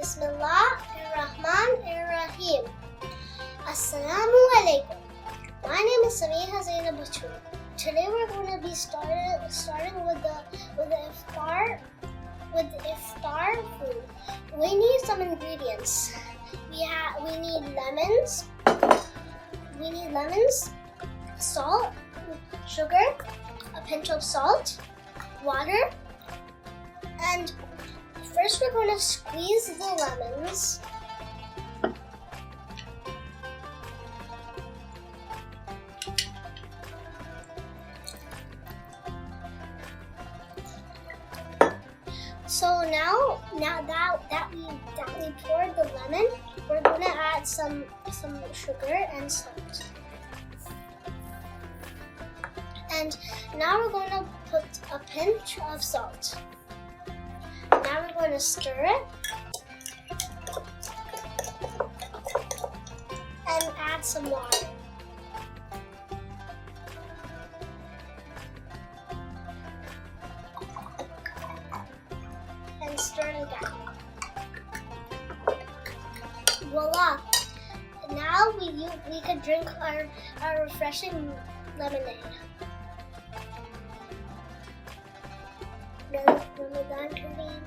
Bismillahirrahmanirrahim. Assalamu alaikum. My name is Sameeha. Today we're going to be starting with the iftar food. We need some ingredients. We need lemons, salt, sugar, a pinch of salt, water, and first we're going to squeeze the lemons. So now that we poured the lemon, we're gonna add some sugar and salt. And now we're gonna put a pinch of salt. Now we're going to stir it and add some water. And stir it again. Voila! Now we could drink our refreshing lemonade. Ramadan Kareem.